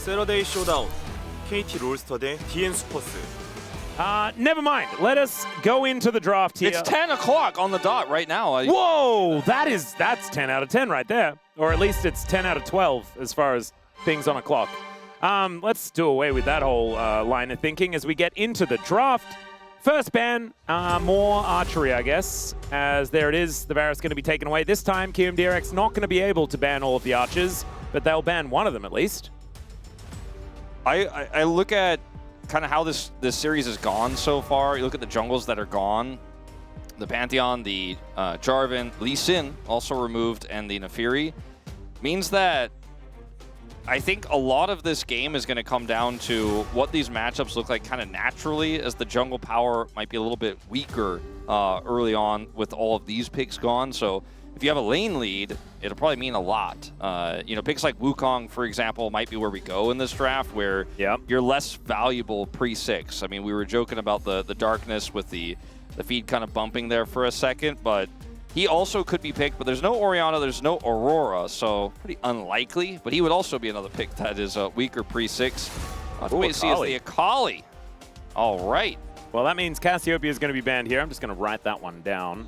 세러데이 쇼다운 KT 롤스터 대 DN 슈퍼스. Never mind. Let us go into the draft here. It's 10 o'clock on the dot right now. Whoa, that's 10 out of 10 right there. Or at least it's 10 out of 12 as far as things on a clock. Let's do away with that whole line of thinking as we get into the draft. First ban, more archery, I guess, as there it is. The Varus going to be taken away. This time, KRX not going to be able to ban all of the archers, but they'll ban one of them at least. I look at kind of how this series has gone so far. You look at the jungles that are gone. The Pantheon, the Jarvan, Lee Sin also removed, and the Naafiri. Means that I think a lot of this game is going to come down to what these matchups look like kind of naturally, as the jungle power might be a little bit weaker early on with all of these picks gone. So if you have a lane lead, it'll probably mean a lot. You know, picks like Wukong, for example, might be where we go in this draft, where you're less valuable pre-6. I mean, we were joking about the darkness with the feed kind of bumping there for a second, but he also could be picked, but there's no Orianna, there's no Aurora, so pretty unlikely. But he would also be another pick that is a weaker pre-6. What we see is the Akali. All right. Well, that means Cassiopeia is going to be banned here. I'm just going to write that one down.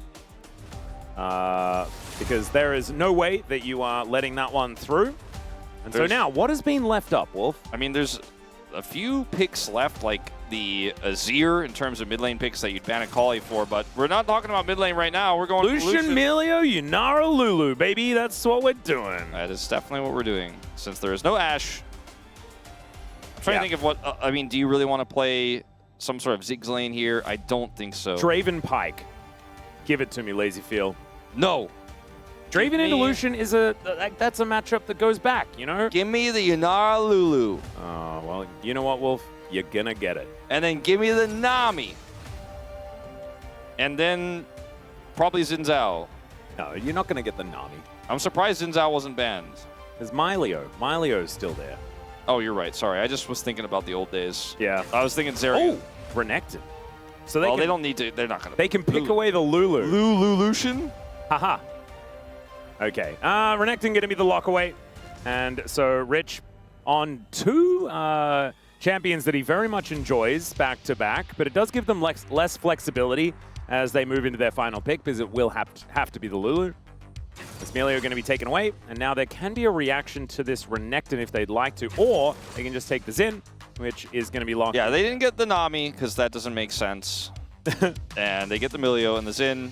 Because there is no way that you are letting that one through. And so now, what has been left up, Wolf? I mean, there's a few picks left, like the Azir in terms of mid lane picks that you'd ban Akali for, but we're not talking about mid lane right now. We're going Lucian, Milio, Yunara, Lulu, baby. That's what we're doing. That is definitely what we're doing. Since there is no Ashe, I'm trying to think of what, I mean, do you really want to play some sort of Ziggs lane here? I don't think so. Draven Pike. Give it to me, Lazy Feel. No. Draven into Lucian is that's a matchup that goes back, you know? Give me the Yunara Lulu. Oh, well, you know what, Wolf? You're gonna get it. And then give me the Nami. And then probably Xin Zhao. No, you're not gonna get the Nami. I'm surprised Xin Zhao wasn't banned. There's Milio. Milio's still there. Oh, you're right. Sorry, I just was thinking about the old days. Yeah. I was thinking Zerion. Oh, Renekton. So they don't need to. They're not gonna. They can pick away the Lulu. Lucian. Haha. Okay. Renekton gonna be the lock away, and so Rich on two champions that he very much enjoys back to back, but it does give them less flexibility as they move into their final pick, because it will have to be the Lulu. Milio going to be taken away, and now there can be a reaction to this Renekton if they'd like to, or they can just take the Xin, which is going to be locked. Yeah, they didn't get the Nami because that doesn't make sense. And they get the Milio and the Xin.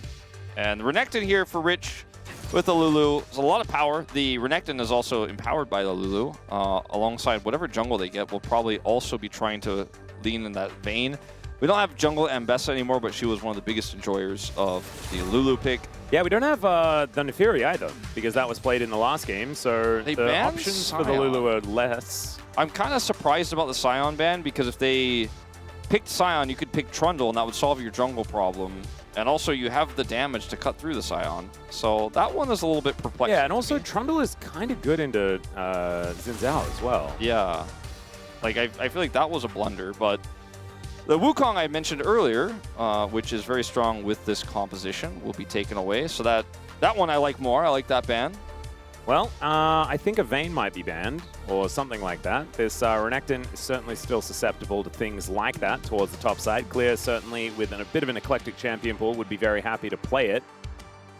And the Renekton here for Rich with the Lulu. There's a lot of power. The Renekton is also empowered by the Lulu. Alongside whatever jungle they get, will probably also be trying to lean in that vein. We don't have jungle Ambessa anymore, but she was one of the biggest enjoyers of the Lulu pick. Yeah, we don't have the Naafiri either, because that was played in the last game, so the options for the Lulu are less. I'm kind of surprised about the Sion ban, because if they picked Sion, you could pick Trundle, and that would solve your jungle problem. And also, you have the damage to cut through the Sion. So that one is a little bit perplexing. Yeah, and also Trundle is kind of good into Xin Zhao as well. Yeah. Like, I feel like that was a blunder, but the Wukong I mentioned earlier, which is very strong with this composition, will be taken away. So that one I like more. I like that ban. Well, I think a Vayne might be banned, or something like that. This Renekton is certainly still susceptible to things like that towards the top side. Clear, certainly, with a bit of an eclectic champion pool, would be very happy to play it.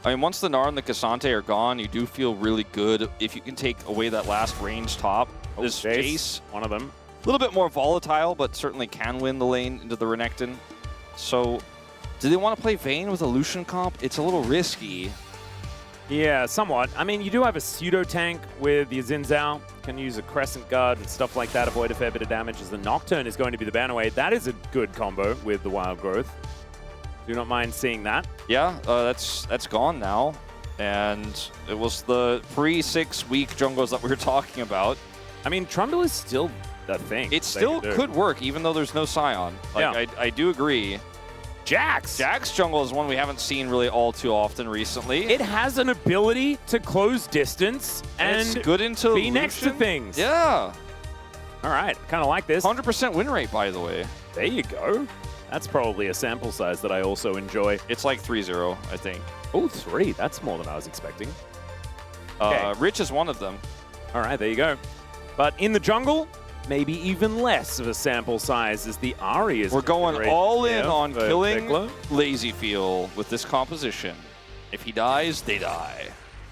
I mean, once the Gnar and the Cassante are gone, you do feel really good if you can take away that last range top. Oh, This Jace, one of them. A little bit more volatile, but certainly can win the lane into the Renekton. So, do they want to play Vayne with a Lucian comp? It's a little risky. Yeah, somewhat. I mean, you do have a pseudo-tank with your Xin Zhao. Can use a Crescent Guard and stuff like that, avoid a fair bit of damage, as the Nocturne is going to be the ban away. That is a good combo with the Wild Growth. Do not mind seeing that. Yeah, that's gone now. And it was the pre-6 week jungles that we were talking about. I mean, Trundle is still the thing. It still could work, even though there's no Sion. Like, yeah. I do agree. Jax jungle is one we haven't seen really all too often recently. It has an ability to close distance and it's good into be next to things. Yeah. All right, kind of like this. 100% win rate, by the way. There you go. That's probably a sample size that I also enjoy. It's like 3-0, I think. Oh, 3. That's more than I was expecting. Rich is one of them. All right, there you go. But in the jungle, maybe even less of a sample size as the Ahri is. We're going all in on killing Tekla. LazyFeel with this composition. If he dies, they die.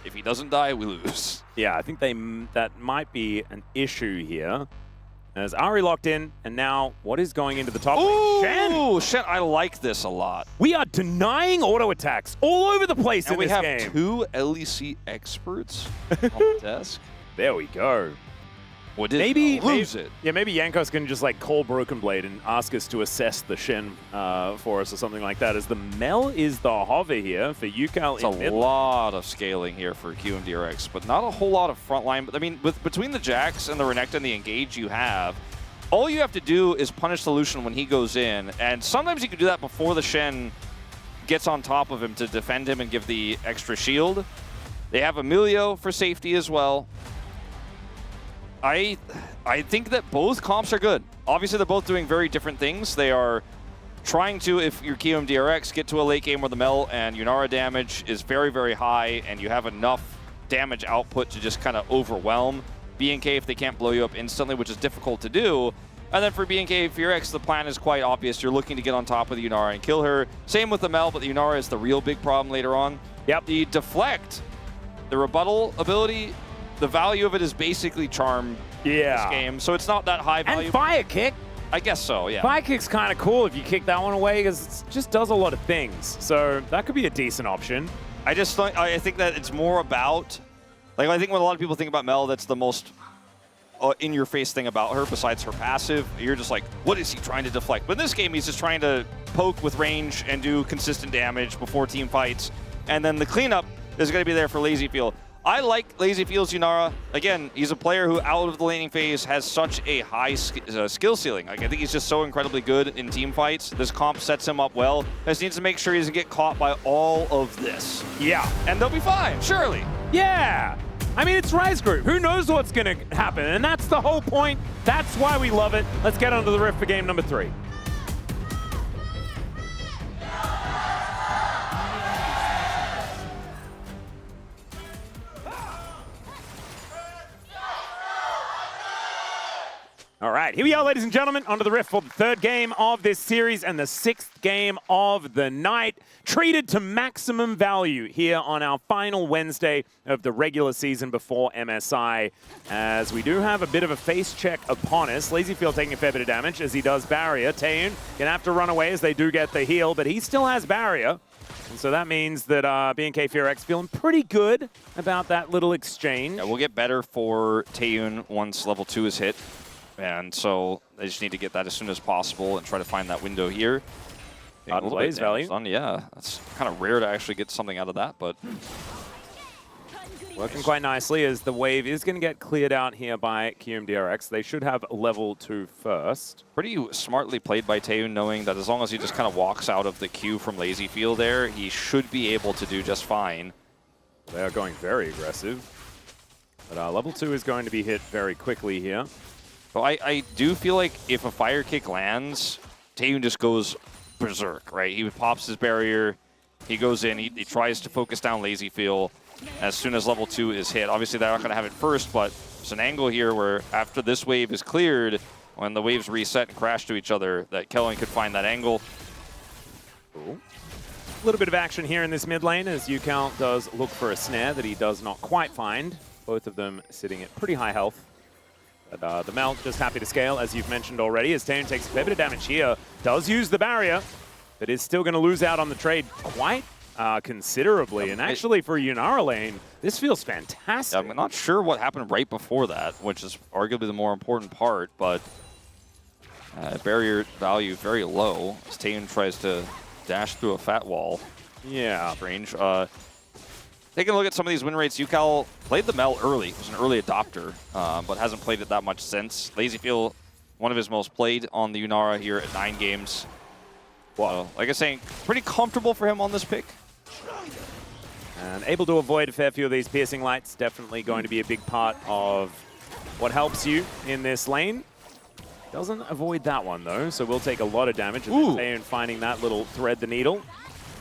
If he doesn't die, we lose. Yeah, I think that might be an issue here. As Ahri locked in, and now what is going into the top lane? Shen! Ooh, Shen, I like this a lot. We are denying auto attacks all over the place And in we this have game. 2 LEC experts on the desk. There we go. Maybe lose it. Yeah, maybe Yankos can just like call Broken Blade and ask us to assess the Shen for us or something like that. As the Mel is the hover here for UCAL It's in a mid. lot of scaling here for KRX, but not a whole lot of frontline. But I mean, between the Jax and the Renekton and the Engage you have, all you have to do is punish the Lucian when he goes in. And sometimes you can do that before the Shen gets on top of him to defend him and give the extra shield. They have Emilio for safety as well. I think that both comps are good. Obviously, they're both doing very different things. They are trying to, if you're KRX, get to a late game where the Mel and Yunara damage is very, very high, and you have enough damage output to just kind of overwhelm BNK if they can't blow you up instantly, which is difficult to do. And then for KRX, the plan is quite obvious. You're looking to get on top of the Yunara and kill her. Same with the Mel, but the Yunara is the real big problem later on. Yep. The deflect, the rebuttal ability, the value of it is basically charm this game, so it's not that high value. And Fire Kick. I guess so, yeah. Fire Kick's kind of cool if you kick that one away because it just does a lot of things. So that could be a decent option. I think that it's more about, like, I think when a lot of people think about Mel, that's the most in-your-face thing about her besides her passive. You're just like, what is he trying to deflect? But in this game, he's just trying to poke with range and do consistent damage before team fights. And then the cleanup is going to be there for LazyFeel. I like LazyFeel's Yunara. Again, he's a player who, out of the laning phase, has such a high skill ceiling. Like, I think he's just so incredibly good in team fights. This comp sets him up well. Just needs to make sure he doesn't get caught by all of this. Yeah. And they'll be fine, surely. Yeah. I mean, it's Rise Group. Who knows what's going to happen? And that's the whole point. That's why we love it. Let's get onto the riff for game number 3. All right, here we are, ladies and gentlemen, onto the riff for the 3rd game of this series and the 6th game of the night. Treated to maximum value here on our final Wednesday of the regular season before MSI, as we do have a bit of a face check upon us. LazyFeel taking a fair bit of damage as he does barrier. Taeun gonna have to run away as they do get the heal, but he still has barrier. And so that means that KRX feeling pretty good about that little exchange. Yeah, we'll get better for Taeun once level 2 is hit. And so they just need to get that as soon as possible and try to find that window here. Blaze value. Done. Yeah, that's kind of rare to actually get something out of that, but working quite nicely as the wave is going to get cleared out here by KRX. They should have level 2 first. Pretty smartly played by Taeun, knowing that as long as he just kind of walks out of the queue from LazyFeel there, he should be able to do just fine. They are going very aggressive. But level 2 is going to be hit very quickly here. So I do feel like if a fire kick lands, Taeun just goes berserk, right? He pops his barrier, he goes in, he tries to focus down LazyFeel as soon as level 2 is hit. Obviously, they're not going to have it first, but there's an angle here where after this wave is cleared, when the waves reset and crash to each other, that Kellen could find that angle. Cool. A little bit of action here in this mid lane as UCAL does look for a snare that he does not quite find. Both of them sitting at pretty high health. But the Mel just happy to scale, as you've mentioned already, as Taeun takes a fair bit of damage here. Does use the barrier, but is still going to lose out on the trade quite considerably. And actually, for Yunara lane, this feels fantastic. I'm not sure what happened right before that, which is arguably the more important part, but barrier value very low as Taeun tries to dash through a fat wall. Yeah. Strange. Taking a look at some of these win rates, UCAL played the Mel early. He was an early adopter, but hasn't played it that much since. LazyFeel, one of his most played on the Yunara here at 9 games. Wow. So, like I was saying, pretty comfortable for him on this pick. And able to avoid a fair few of these piercing lights. Definitely going to be a big part of what helps you in this lane. Doesn't avoid that one, though, so we'll take a lot of damage. And Taeun finding that little thread the needle.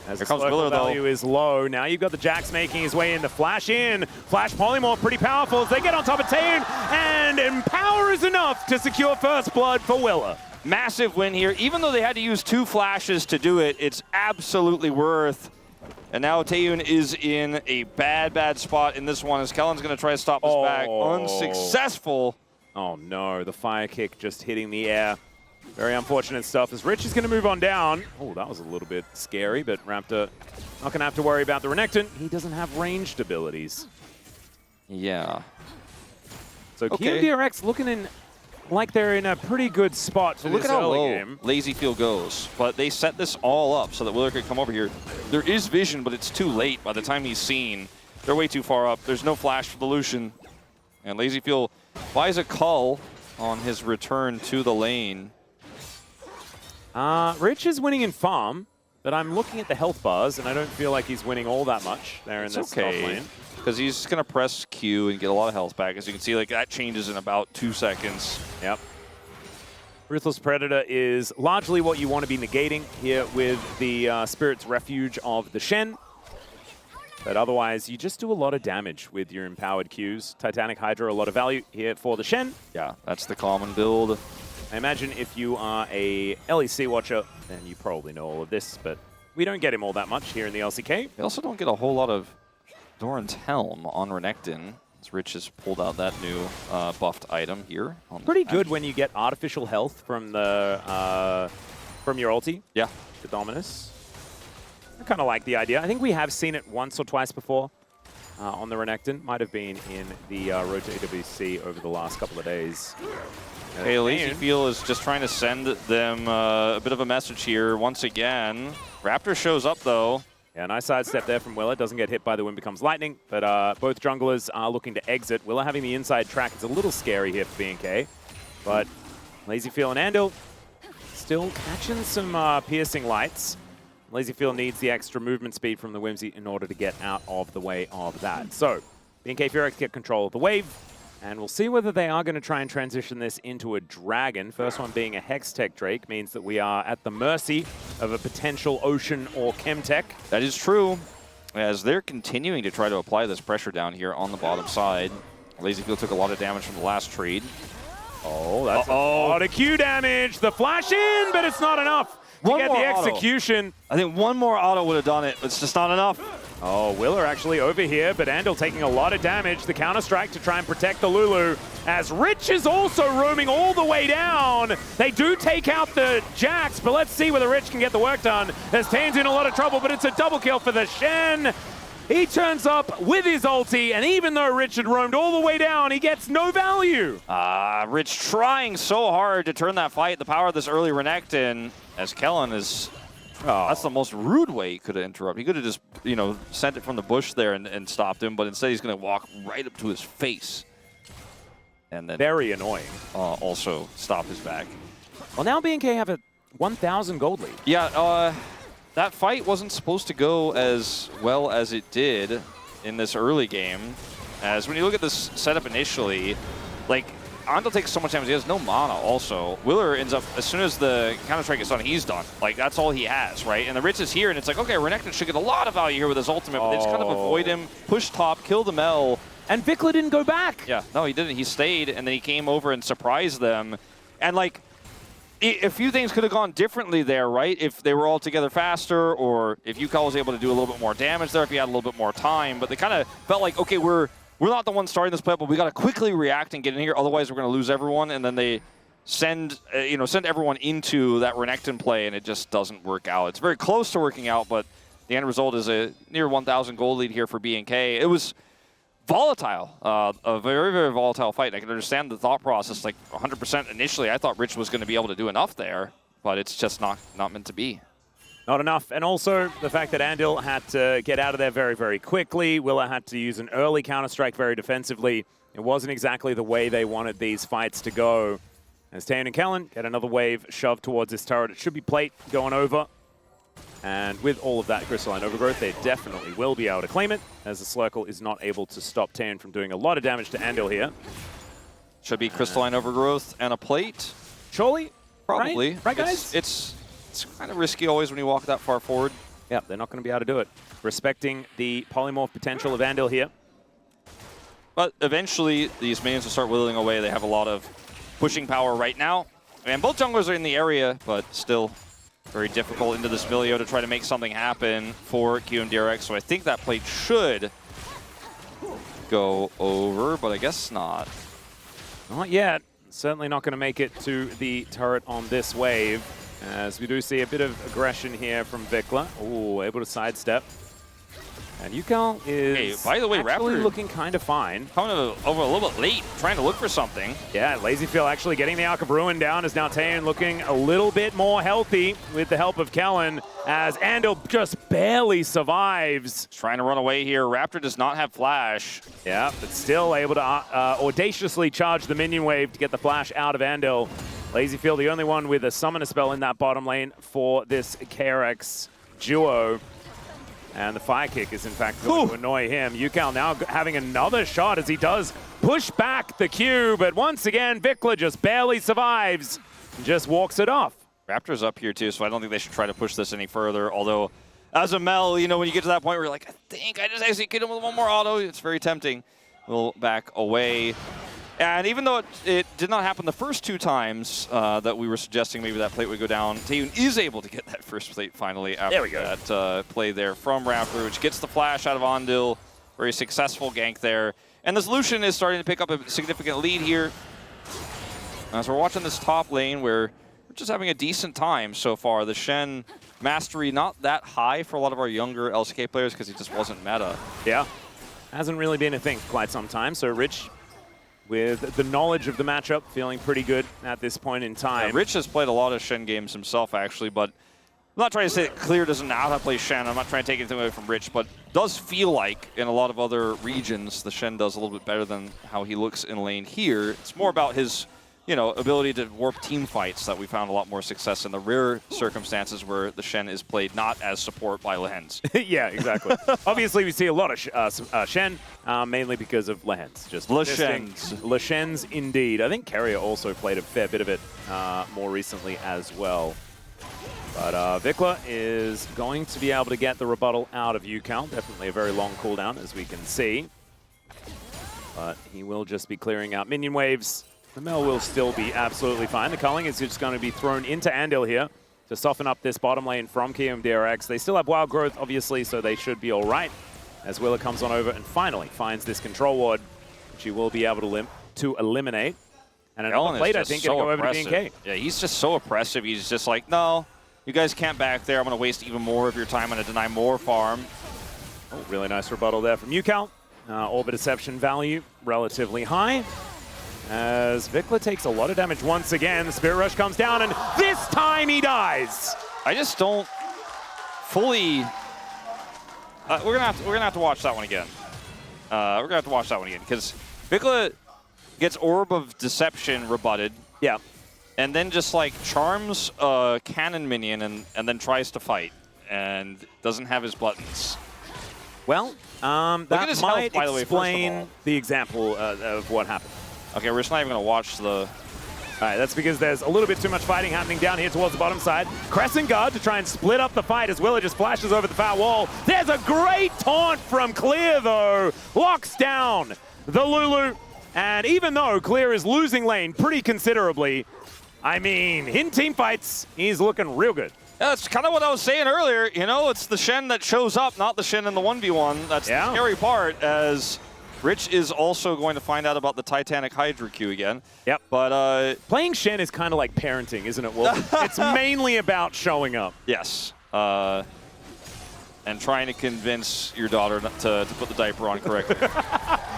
As Here the comes circle Willer, though. value is low. Now you've got the Jax making his way in. The flash in. Flash Polymorph pretty powerful as they get on top of Taeun. And Empower is enough to secure first blood for Willer. Massive win here. Even though they had to use 2 flashes to do it, it's absolutely worth. And now Taeun is in a bad spot in this one as Kellen's going to try to stop his back. Unsuccessful. Oh no, the fire kick just hitting the air. Very unfortunate stuff as Rich is going to move on down. Oh, that was a little bit scary, but Raptor not going to have to worry about the Renekton. He doesn't have ranged abilities. Yeah. So Okay. KRX looking in like they're in a pretty good spot for Look this at how early low game. Lazy Field goes. But they set this all up so that Willer could come over here. There is vision, but it's too late by the time he's seen. They're way too far up. There's no flash for the Lucian. And Lazy Field buys a cull on his return to the lane. Rich is winning in farm, but I'm looking at the health bars, and I don't feel like he's winning all that much there in this top lane. Because he's going to press Q and get a lot of health back. As you can see, like that changes in about 2 seconds. Yep. Ruthless Predator is largely what you want to be negating here with the Spirit's Refuge of the Shen. But otherwise, you just do a lot of damage with your empowered Qs. Titanic Hydra, a lot of value here for the Shen. Yeah, that's the common build. I imagine if you are a LEC watcher, then you probably know all of this, but we don't get him all that much here in the LCK. They also don't get a whole lot of Doran's Helm on Renekton, as Rich has pulled out that new buffed item here. Pretty good when you get artificial health from the from your ulti. Yeah. The Dominus. I kind of like the idea. I think we have seen it once or twice before on the Renekton. Might have been in the Road to AWC over the last couple of days. Okay, Lazy Field is just trying to send them a bit of a message here once again. Raptor shows up, though. Yeah, nice sidestep there from Willer. Doesn't get hit by the Wind Becomes Lightning, but both junglers are looking to exit. Willer having the inside track. It's a little scary here for BNK, but Lazy Field and Andal still catching some piercing lights. Lazy Field needs the extra movement speed from the Whimsy in order to get out of the way of that. So, BNK KRX get control of the wave, and we'll see whether they are going to try and transition this into a dragon. First one being a Hextech Drake means that we are at the mercy of a potential Ocean or Chemtech. That is true, as they're continuing to try to apply this pressure down here on the bottom side. Lazy Field took a lot of damage from the last trade. Oh, that's a lot of Q damage. The flash in, but it's not enough to get the execution. I think one more auto would have done it, but it's just not enough. Oh, Willer actually over here, but Andal taking a lot of damage. The counter-strike to try and protect the Lulu, as Rich is also roaming all the way down. They do take out the Jax, but let's see whether Rich can get the work done, as Tane's in a lot of trouble, but it's a double kill for the Shen. He turns up with his ulti, and even though Rich had roamed all the way down, he gets no value. Rich trying so hard to turn that fight, the power of this early Renekton, as Kellen is... That's the most rude way he could have interrupted. He could have just, you know, sent it from the bush there and stopped him, but instead he's going to walk right up to his face. And then very annoying. Also stop his back. Well, now BNK have a 1,000 gold lead. Yeah, that fight wasn't supposed to go as well as it did in this early game. As when you look at this setup initially, like, Andal takes so much damage, he has no mana also. Willer ends up, as soon as the counter-strike is done, he's done. Like, that's all he has, right? And the Rich is here, and it's like, okay, Renekton should get a lot of value here with his ultimate, but they just kind of avoid him, push top, kill the Mel. And Vikla didn't go back. Yeah, no, he didn't. He stayed, and then he came over and surprised them. And, like, a few things could have gone differently there, right? If they were all together faster, or if Yukal was able to do a little bit more damage there, if he had a little bit more time. But they kind of felt like, okay, we're not the ones starting this play, but we got to quickly react and get in here. Otherwise, we're going to lose everyone. And then they send everyone into that Renekton play, and it just doesn't work out. It's very close to working out, but the end result is a near 1,000 gold lead here for BNK. It was volatile, a very, very volatile fight. I can understand the thought process. Like 100% initially, I thought Rich was going to be able to do enough there, but it's just not meant to be. Not enough. And also the fact that Andal had to get out of there very, very quickly. Willer had to use an early counter-strike very defensively. It wasn't exactly the way they wanted these fights to go. As Taeun and Kellen get another wave shoved towards this turret. It should be plate going over. And with all of that crystalline overgrowth, they definitely will be able to claim it, as the Slurkle is not able to stop Taeun from doing a lot of damage to Andal here. Should be crystalline overgrowth and a plate. Surely? Probably. Right guys? It's kind of risky always when you walk that far forward. Yeah, they're not going to be able to do it. Respecting the polymorph potential of Andil here. But eventually, these minions will start whittling away. They have a lot of pushing power right now. And both junglers are in the area, but still very difficult into this Vilio to try to make something happen for KRX. So I think that plate should go over, but I guess not. Not yet. Certainly not going to make it to the turret on this wave, as we do see a bit of aggression here from Vikla. Ooh, able to sidestep. And Yukal is by the way, actually Raptor looking kind of fine. Coming over a little bit late, trying to look for something. Yeah, Lazyfield actually getting the Arc of Ruin down, as now Taeyeon looking a little bit more healthy with the help of Kellen, as Andil just barely survives. Trying to run away here. Raptor does not have flash. Yeah, but still able to audaciously charge the minion wave to get the flash out of Andil. Lazyfield, the only one with a summoner spell in that bottom lane for this KRX duo. And the fire kick is in fact going to annoy him. Yukal now having another shot as he does push back the Q, but once again, Vikla just barely survives and just walks it off. Raptor's up here too, so I don't think they should try to push this any further. Although, as a Mel, you know, when you get to that point where you're like, I think I just execute him with one more auto, it's very tempting. We'll back away. And even though it did not happen the first two times that we were suggesting maybe that plate would go down, Taeyeon is able to get that first plate finally after that play there from Raptor, which gets the flash out of Andil. Very successful gank there. And the solution is starting to pick up a significant lead here. As we're watching this top lane where we're just having a decent time so far. The Shen mastery not that high for a lot of our younger LCK players because he just wasn't meta. Yeah, hasn't really been a thing for quite some time. So Rich, with the knowledge of the matchup, feeling pretty good at this point in time. Yeah, Rich has played a lot of Shen games himself, actually, but I'm not trying to say that Clear doesn't know how to play Shen. I'm not trying to take anything away from Rich, but does feel like in a lot of other regions, the Shen does a little bit better than how he looks in lane here. It's more about his, you know, ability to warp team fights that we found a lot more success in the rare circumstances where the Shen is played not as support by Lehens. Yeah, exactly. Obviously, we see a lot of Shen, mainly because of Lehens. Just Leshens. Leshens, indeed. I think Carrier also played a fair bit of it more recently as well. But Vikla is going to be able to get the rebuttal out of Yukal. Definitely a very long cooldown, as we can see. But he will just be clearing out minion waves. The Mel will still be absolutely fine. The culling is just going to be thrown into Andil here to soften up this bottom lane from KRX. They still have wild growth, obviously, so they should be all right. As Willa comes on over and finally finds this control ward, which he will be able to eliminate. And another plate, I think, going to go over to BNK. Yeah, he's just so oppressive. He's just like, no, you guys can't back there. I'm going to waste even more of your time. I'm going to deny more farm. Oh, really nice rebuttal there from Yukal. Orbit Deception value relatively high. As Vikla takes a lot of damage once again, the Spirit Rush comes down, and this time he dies. I just don't fully. We're gonna have to watch that one again. We're gonna have to watch that one again because Vikla gets Orb of Deception rebutted. Yeah. And then just like charms a cannon minion and then tries to fight and doesn't have his buttons. Well, that might health, explain the example of what happened. Okay, we're just not even going to watch the... All right, that's because there's a little bit too much fighting happening down here towards the bottom side. Crescent Guard to try and split up the fight as Willa just flashes over the far wall. There's a great taunt from Clear, though. Locks down the Lulu. And even though Clear is losing lane pretty considerably, I mean, in team fights, he's looking real good. Yeah, that's kind of what I was saying earlier. You know, it's the Shen that shows up, not the Shen in the 1v1. That's the scary part, as Rich is also going to find out about the Titanic Hydra Q again. Yep. But playing Shen is kind of like parenting, isn't it, Wolf? It's mainly about showing up. Yes. And trying to convince your daughter to put the diaper on correctly.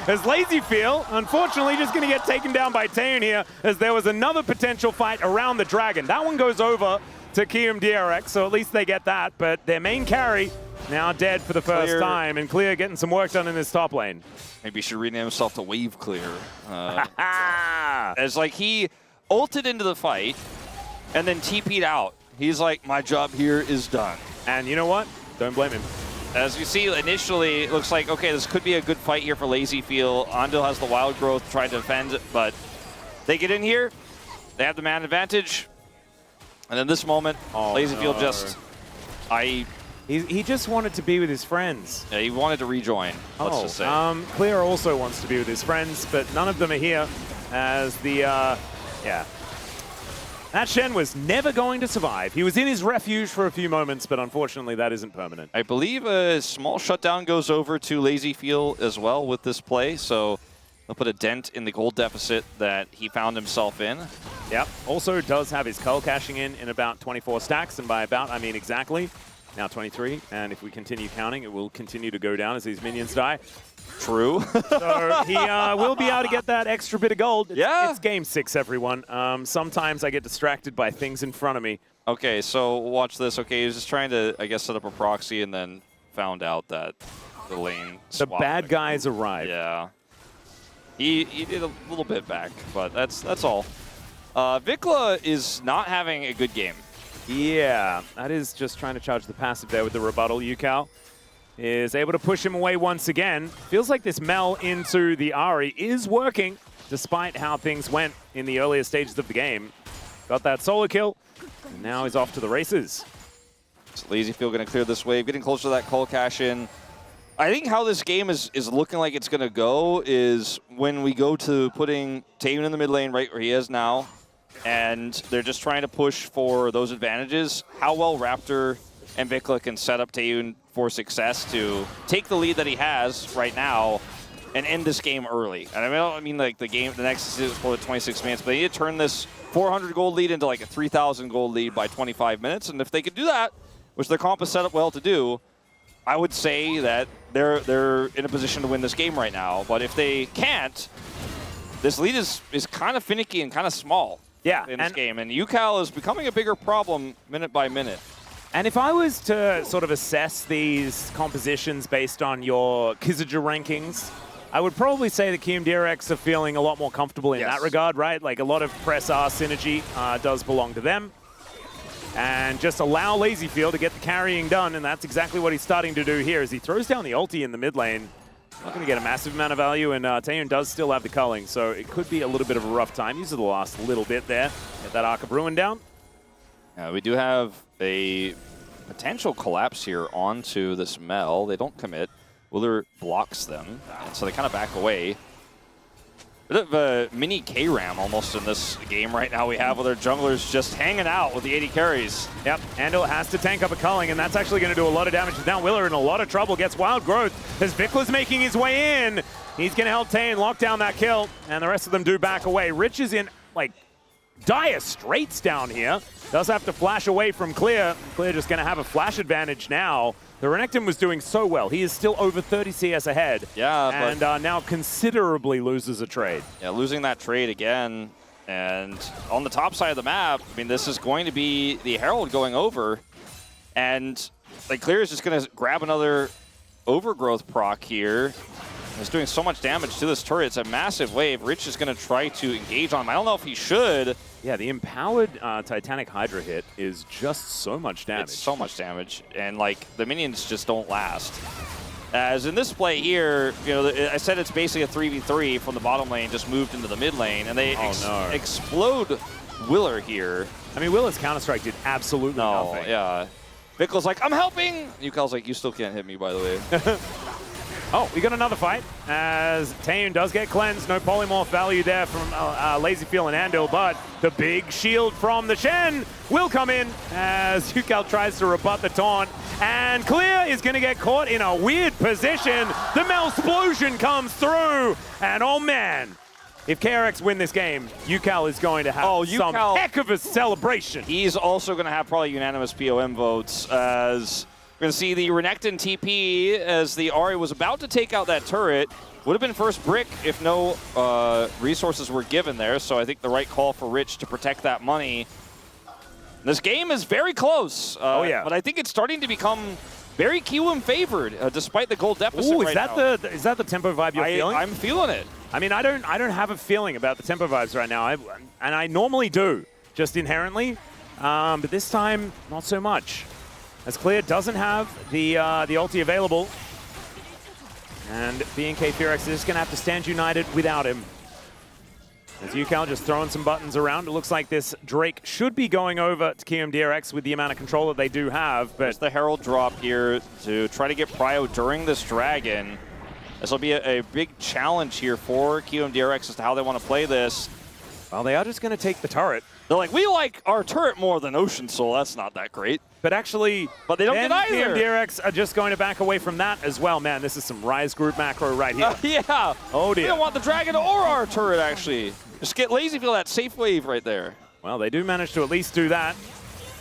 As Lazyfield, unfortunately, just going to get taken down by Taeyeon here, as there was another potential fight around the dragon. That one goes over to KRX, so at least they get that. But their main carry now dead for the first time, and Clear getting some work done in this top lane. Maybe he should rename himself to Wave Clear. As like he ulted into the fight and then TP'd out. He's like, my job here is done. And you know what? Don't blame him. As you see, initially, it looks like, okay, this could be a good fight here for Lazyfield. Andil has the wild growth, trying to defend, but they get in here. They have the man advantage. And in this moment, Lazyfield just... He just wanted to be with his friends. Yeah, he wanted to rejoin, let's just say. Clear also wants to be with his friends, but none of them are here as the, yeah. That Shen was never going to survive. He was in his refuge for a few moments, but unfortunately that isn't permanent. I believe a small shutdown goes over to Lazy Field as well with this play, so he'll put a dent in the gold deficit that he found himself in. Yep. Also does have his cull cashing in about 24 stacks, and by about, I mean exactly. Now 23, and if we continue counting, it will continue to go down as these minions die. True. So he will be able to get that extra bit of gold. Yeah. It's game 6, everyone. Sometimes I get distracted by things in front of me. Okay, so watch this. Okay, he was just trying to, I guess, set up a proxy and then found out that the lane The swapped. bad guys arrived. Yeah. He did a little bit back, but that's all. Vikla is not having a good game. Yeah, that is just trying to charge the passive there with the rebuttal. Yukal is able to push him away once again. Feels like this Mel into the Ahri is working, despite how things went in the earlier stages of the game. Got that solo kill, and now he's off to the races. So Lazy Field going to clear this wave, getting closer to that call cash in. I think how this game is looking like it's going to go is when we go to putting Taeyoon in the mid lane right where he is now, and they're just trying to push for those advantages. How well Raptor and Vikla can set up Taeyoon for success to take the lead that he has right now and end this game early. And I don't mean like the next is for 26 minutes, but they need to turn this 400 gold lead into like a 3,000 gold lead by 25 minutes. And if they could do that, which their comp is set up well to do, I would say that they're in a position to win this game right now. But if they can't, this lead is kind of finicky and kind of small. Yeah, in this game, and Yukal is becoming a bigger problem minute by minute. And if I was to sort of assess these compositions based on your Kizaja rankings, I would probably say that KRX are feeling a lot more comfortable in that regard, right? Like a lot of press R synergy does belong to them. And just allow Lazy Field to get the carrying done, and that's exactly what he's starting to do here as he throws down the ulti in the mid lane. Not going to get a massive amount of value, and Taeyoon does still have the culling, so it could be a little bit of a rough time. Uses the last little bit there. Get that Arc of Ruin down. We do have a potential collapse here onto this Mel. They don't commit. Willer blocks them, and so they kind of back away. Bit of a mini K-Ram almost in this game right now we have with our junglers just hanging out with the 80 carries. Yep, Andal has to tank up a culling, and that's actually going to do a lot of damage. Now Willer in a lot of trouble, gets Wild Growth as Vikla's making his way in. He's going to help Taeyoon lock down that kill, and the rest of them do back away. Rich is in, like, dire straits down here. Does have to flash away from Clear. Clear just going to have a flash advantage now. The Renekton was doing so well. He is still over 30 CS ahead. Yeah, and now considerably loses a trade. Yeah, losing that trade again. And on the top side of the map, I mean, this is going to be the Herald going over. And like Clear is just going to grab another Overgrowth proc here. It's doing so much damage to this turret. It's a massive wave. Rich is going to try to engage on him. I don't know if he should. Yeah, the empowered Titanic Hydra hit is just so much damage. It's so much damage. And, like, the minions just don't last. As in this play here, you know, I said it's basically a 3v3 from the bottom lane, just moved into the mid lane. And they explode Willer here. I mean, Willer's Counter-Strike did absolutely nothing. Yeah. Vikla's like, I'm helping! Yukal's like, you still can't hit me, by the way. Oh, we got another fight as Taeyoon does get cleansed. No polymorph value there from Lazy Field and Andal, but the big shield from the Shen will come in as Yukal tries to rebut the taunt. And Clear is going to get caught in a weird position. The Melsplosion comes through, and oh man, if KRX win this game, Yukal is going to have some heck of a celebration. He's also going to have probably unanimous POM votes as we're going to see the Renekton TP as the Ahri was about to take out that turret. Would have been first brick if no resources were given there, so I think the right call for Rich to protect that money. This game is very close. But I think it's starting to become very Kiwoom favored, despite the gold deficit right now. Is that the tempo vibe you're feeling? I'm feeling it. I mean, I don't have a feeling about the tempo vibes right now, and I normally do, just inherently, but this time, not so much. As Clear doesn't have the ulti available, and BNK KRX is just going to have to stand united without him. As UCal just throwing some buttons around, it looks like this Drake should be going over to KMDRX with the amount of control that they do have. But there's the Herald drop here to try to get Prio during this Dragon. This will be a big challenge here for KMDRX as to how they want to play this. Well, they are just going to take the turret. They're like, we like our turret more than Ocean Soul. That's not that great. But actually, but they don't get either. KMDRX are just going to back away from that as well. Man, this is some Rise Group macro right here. Yeah. Oh, dear. We don't want the Dragon or our turret, actually. Just get lazy, feel that safe wave right there. Well, they do manage to at least do that.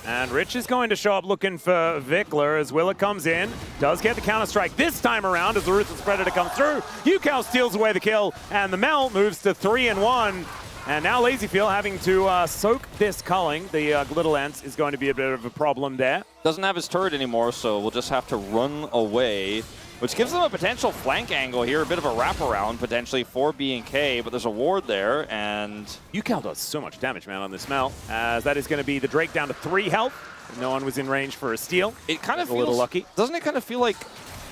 And Rich is going to show up looking for Vickler as Willa comes in. Does get the counter-strike this time around as the Ruthless Predator comes through. UCal steals away the kill, and the Mel moves to 3-1. And now LazyFeel having to soak this culling. The Little Ants is going to be a bit of a problem there. Doesn't have his turret anymore, so we'll just have to run away, which gives them a potential flank angle here, a bit of a wraparound potentially for B&K, but there's a ward there, and... UCal does so much damage, man, on this Mel, as that is going to be the Drake down to 3 health. No one was in range for a steal. It kind of feels... a little lucky. Doesn't it kind of feel like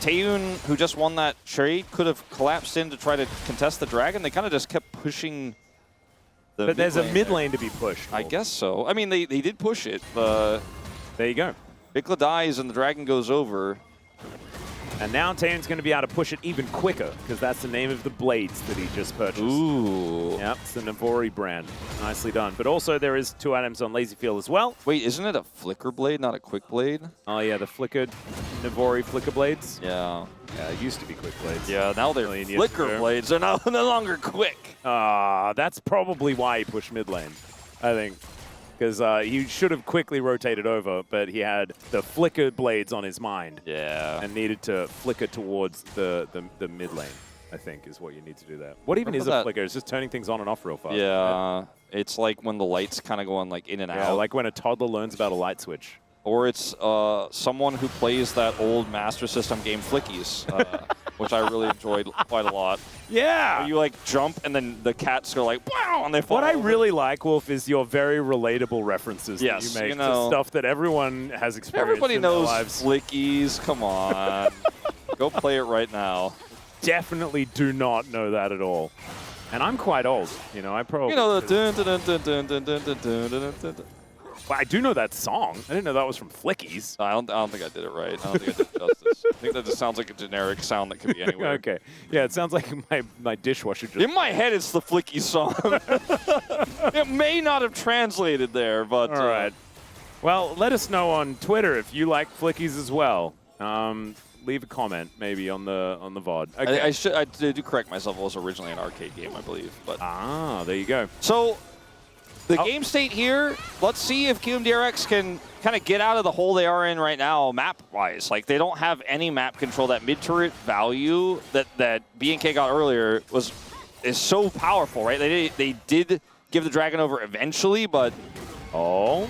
Taeyun, who just won that trade, could have collapsed in to try to contest the Dragon? They kind of just kept pushing... But there's a mid lane to be pushed. I guess so. I mean, they did push it. There you go. Vikla dies and the Dragon goes over. And now Taeyun's going to be able to push it even quicker, because that's the name of the blades that he just purchased. Ooh. Yep, it's the Navori brand. Nicely done. But also there is 2 items on LazyFeel as well. Wait, isn't it a flicker blade, not a quick blade? Oh yeah, the flickered Navori flicker blades. Yeah. Yeah, it used to be quick blades. Yeah, now they're flicker blades. They're no longer quick. That's probably why he pushed mid lane, I think. Because he should have quickly rotated over, but he had the flicker blades on his mind. Yeah. And needed to flicker towards the mid lane, I think, is what you need to do there. What even is a flicker? It's just turning things on and off real fast. Yeah. Right? It's like when the lights kind of go on like in and out. Yeah, like when a toddler learns about a light switch. Or it's someone who plays that old Master System game Flickies, which I really enjoyed quite a lot. Yeah! Where you like jump and then the cats go like, wow, and they fall What I over. really like, Wolf, is your very relatable references that you make to stuff that everyone has experienced Everybody in knows their lives. Flickies, come on. Go play it right now. Definitely do not know that at all. And I'm quite old, you know, I probably... You know the dun dun dun dun dun dun dun dun dun dun dun. Well, I do know that song. I didn't know that was from Flickies. I don't think I did it right. I don't think I did it justice. I think that just sounds like a generic sound that could be anywhere. Okay. Yeah, it sounds like my dishwasher just... In my head, it's the Flicky song. It may not have translated there, but... All right. Well, let us know on Twitter if you like Flickies as well. Leave a comment maybe on the VOD. Okay. I do correct myself. It was originally an arcade game, I believe. But there you go. So the game state here, let's see if KMDRX can kind of get out of the hole they are in right now map-wise. Like, they don't have any map control. That mid-turret value that B&K got earlier is so powerful, right? They did give the Dragon over eventually, but... Oh,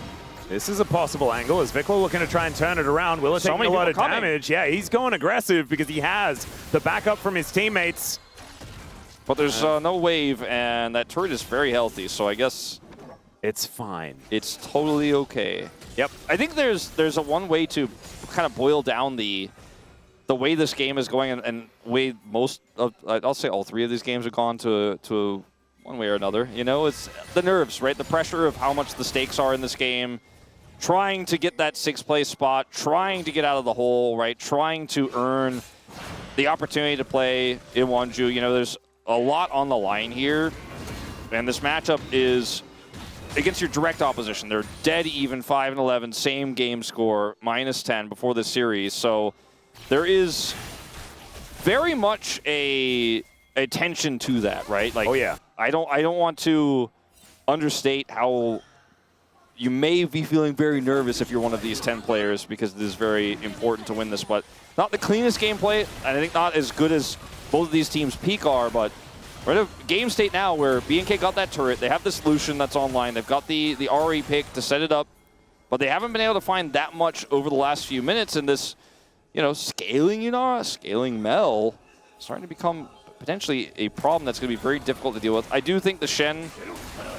this is a possible angle as Vikla looking to try and turn it around. Willa taking a lot of damage. Yeah, he's going aggressive because he has the backup from his teammates. But there's no wave, and that turret is very healthy, so I guess... It's fine. It's totally okay. Yep. I think there's a one way to kind of boil down the way this game is going and way most of, I'll say all 3 of these games have gone to one way or another. You know, it's the nerves, right? The pressure of how much the stakes are in this game, trying to get that 6th place spot, trying to get out of the hole, right? Trying to earn the opportunity to play in Wonju. You know, there's a lot on the line here, and this matchup is against your direct opposition. They're dead even 5-11, same game score, -10 before this series. So there is very much a tension to that, right? Like, oh yeah. I don't want to understate how you may be feeling very nervous if you're one of these 10 players, because it is very important to win this, but not the cleanest gameplay, and I think not as good as both of these teams' peak are, but we're in a game state now where B&K got that turret. They have the solution that's online. They've got the RE pick to set it up, but they haven't been able to find that much over the last few minutes. And this, scaling Mel starting to become potentially a problem that's going to be very difficult to deal with. I do think the Shen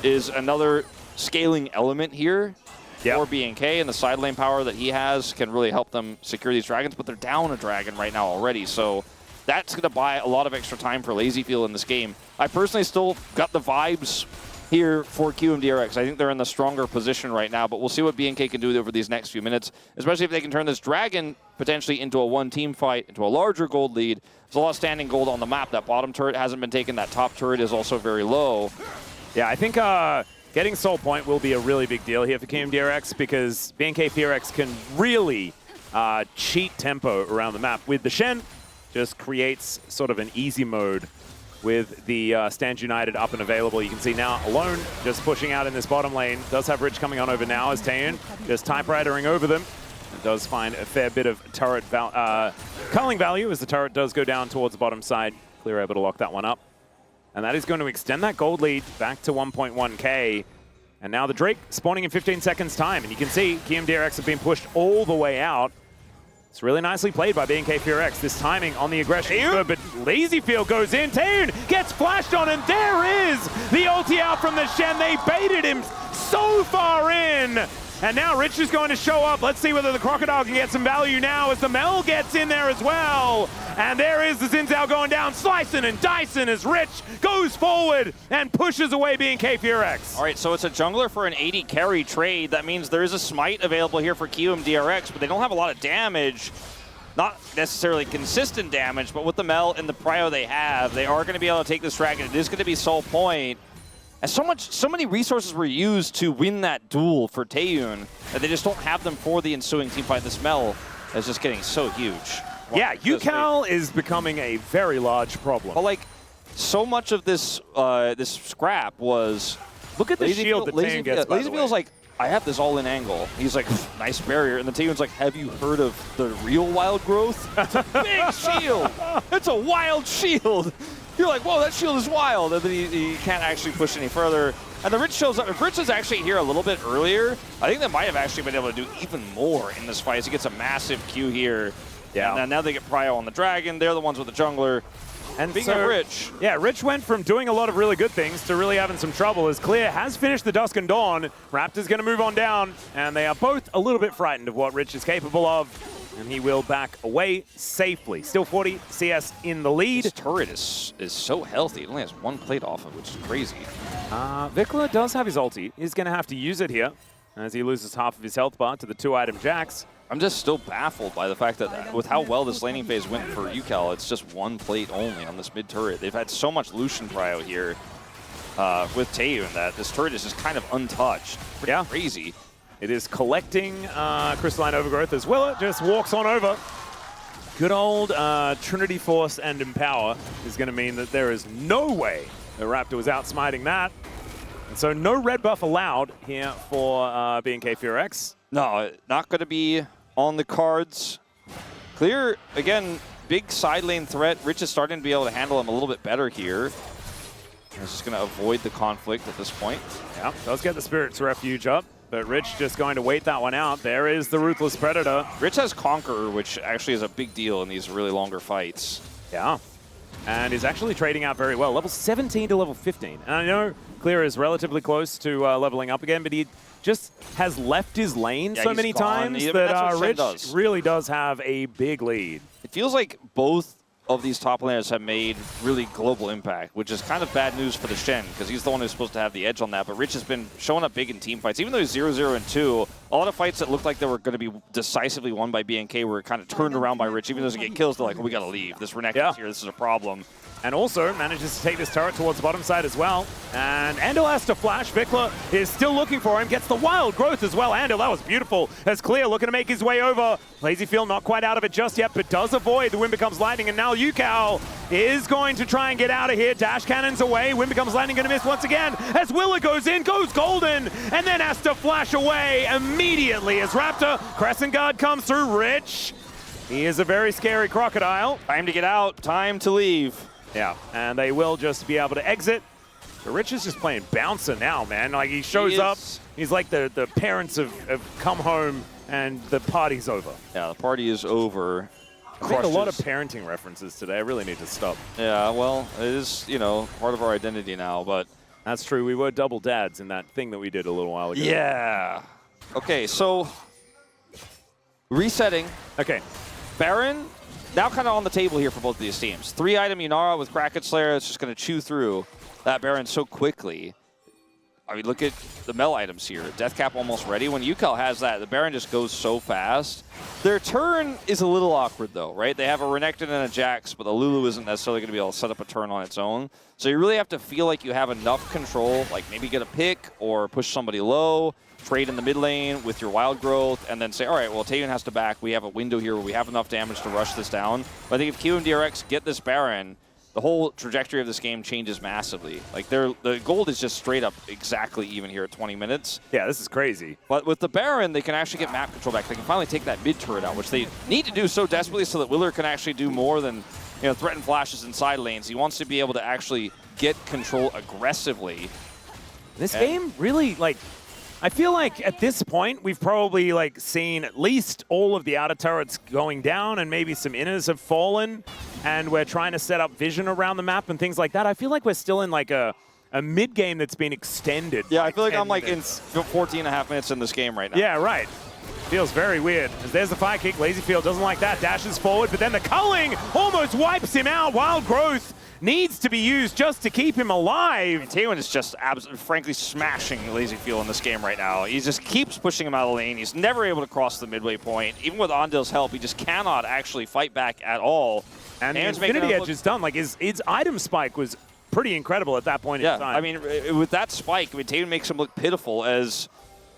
is another scaling element here for B&K, and the side lane power that he has can really help them secure these dragons, but they're down a dragon right now already. So that's going to buy a lot of extra time for LazyField in this game. I personally still got the vibes here for QMDRX. I think they're in the stronger position right now, but we'll see what BNK can do over these next few minutes, especially if they can turn this Dragon potentially into a one-team fight, into a larger gold lead. There's a lot of standing gold on the map. That bottom turret hasn't been taken. That top turret is also very low. Yeah, I think getting Soul Point will be a really big deal here for KMDRX because BNK PRX can really cheat tempo around the map. With the Shen, just creates sort of an easy mode with the Stand United up and available. You can see now Alone just pushing out in this bottom lane. Does have Rich coming on over now as Taeyun just typewritering over them. And does find a fair bit of turret culling value as the turret does go down towards the bottom side. Clear able to lock that one up. And that is going to extend that gold lead back to 1.1k. And now the Drake spawning in 15 seconds time. And you can see KMDRX have been pushed all the way out. It's really nicely played by BNK PRX. This timing on the aggression is good, but LazyField goes in. Taeyun gets flashed on, and there is the ulti out from the Shen. They baited him so far in. And now Rich is going to show up. Let's see whether the Crocodile can get some value now as the Mel gets in there as well. And there is the Xin Zhao going down, slicing and dicing as Rich goes forward and pushes away BNK PRX. All right, so it's a jungler for an 80 carry trade. That means there is a smite available here for QMDRX, but they don't have a lot of damage. Not necessarily consistent damage, but with the Mel and the prio they have, they are going to be able to take this dragon. It is going to be Soul Point. And so many resources were used to win that duel for Taeyun that they just don't have them for the ensuing team fight. This Mel is just getting so huge. Yeah, UCal is becoming a very large problem. But like, so much of this this scrap was... Look at the shield that Taeyun gets, by the way. LazyField's like, I have this all-in angle. He's like, nice barrier. And the Taeyun's like, have you heard of the real wild growth? It's a big shield. It's a wild shield. You're like, whoa, that shield is wild. And then he can't actually push any further. And the Rich shows up. If Rich is actually here a little bit earlier, I think they might have actually been able to do even more in this fight. As he gets a massive Q here. Yeah. And now they get Prio on the Dragon. They're the ones with the jungler. And Being a Rich. Yeah, Rich went from doing a lot of really good things to really having some trouble as Clear has finished the Dusk and Dawn. Raptor's going to move on down, and they are both a little bit frightened of what Rich is capable of. And he will back away safely. Still 40 CS in the lead. This turret is so healthy. It only has one plate off it, which is crazy. Vikla does have his ulti. He's going to have to use it here as he loses half of his health bar to the 2-item Jax. I'm just still baffled by the fact that with how well this laning phase went for UCal, it's just one plate only on this mid turret. They've had so much Lucian prio here with Taeyun that this turret is just kind of untouched. Pretty crazy. It is collecting Crystalline Overgrowth as well. It just walks on over. Good old Trinity Force and Empower is going to mean that there is no way the Raptor was outsmiting that. And so no red buff allowed here for BNK PRX. No, not going to be on the cards. Clear, again, big side lane threat. Rich is starting to be able to handle him a little bit better here. He's just going to avoid the conflict at this point. Yeah, does get the Spirit's Refuge up. But Rich just going to wait that one out. There is the Ruthless Predator. Rich has Conqueror, which actually is a big deal in these really longer fights. Yeah. And is actually trading out very well. Level 17 to level 15. And I know Clear is relatively close to leveling up again, but he just has left his lane so many times that Rich really does have a big lead. It feels like both of these top laners have made really global impact, which is kind of bad news for the Shen, because he's the one who's supposed to have the edge on that. But Rich has been showing up big in team fights. Even though he's 0-0 and 2, a lot of fights that looked like they were going to be decisively won by BNK were kind of turned around by Rich. Even though he get kills, they're like, well, we got to leave. This Renekton's here. This is a problem. And also manages to take this turret towards the bottom side as well. And Andal has to flash. Vikla is still looking for him. Gets the wild growth as well. Andal, that was beautiful. As Clear looking to make his way over. LazyField not quite out of it just yet, but does avoid. The wind becomes lightning, and now UCal is going to try and get out of here. Dash cannons away. Wind becomes lightning, going to miss once again. As Willa goes in, goes golden, and then has to flash away immediately as Raptor Crescent Guard comes through. Rich, he is a very scary crocodile. Time to get out. Time to leave. Yeah, and they will just be able to exit. But Rich is just playing bouncer now, man. Like, he shows up. He's like the parents have come home and the party's over. Yeah, the party is over. I made a lot of parenting references today. I really need to stop. Yeah, well, it is, you know, part of our identity now, but... That's true. We were double dads in that thing that we did a little while ago. Yeah. Okay, so... Resetting. Okay. Baron now kind of on the table here for both of these teams. 3-item Yunara with Kraken Slayer. It's just going to chew through that Baron so quickly. I mean, look at the Mel items here. Death Cap almost ready. When UCal has that, the Baron just goes so fast. Their turn is a little awkward, though, right? They have a Renekton and a Jax, but the Lulu isn't necessarily going to be able to set up a turn on its own. So you really have to feel like you have enough control, like maybe get a pick or push somebody low, trade in the mid lane with your Wild Growth, and then say, all right, well, Taeyeon has to back. We have a window here where we have enough damage to rush this down. But I think if KRX get this Baron, the whole trajectory of this game changes massively. Like, the gold is just straight up exactly even here at 20 minutes. Yeah, this is crazy. But with the Baron, they can actually get map control back. They can finally take that mid turret out, which they need to do so desperately so that Willer can actually do more than, you know, threaten flashes in side lanes. He wants to be able to actually get control aggressively. This game really, like, I feel like at this point, we've probably like seen at least all of the outer turrets going down and maybe some inners have fallen, and we're trying to set up vision around the map and things like that. I feel like we're still in like a mid game that's been extended. Yeah, I feel like I'm like minutes. in 14 and a half minutes in this game right now. Yeah, right. Feels very weird. As there's the fire kick. Lazyfield doesn't like that. Dashes forward, but then the culling almost wipes him out. Wild Growth needs to be used just to keep him alive. Taeyeon is just frankly smashing Lazyfield in this game right now. He just keeps pushing him out of the lane. He's never able to cross the midway point. Even with Ondil's help, he just cannot actually fight back at all. And the Infinity Edge is done. Like, his item spike was pretty incredible at that point in time. I mean, with that spike, Taeyeon makes him look pitiful as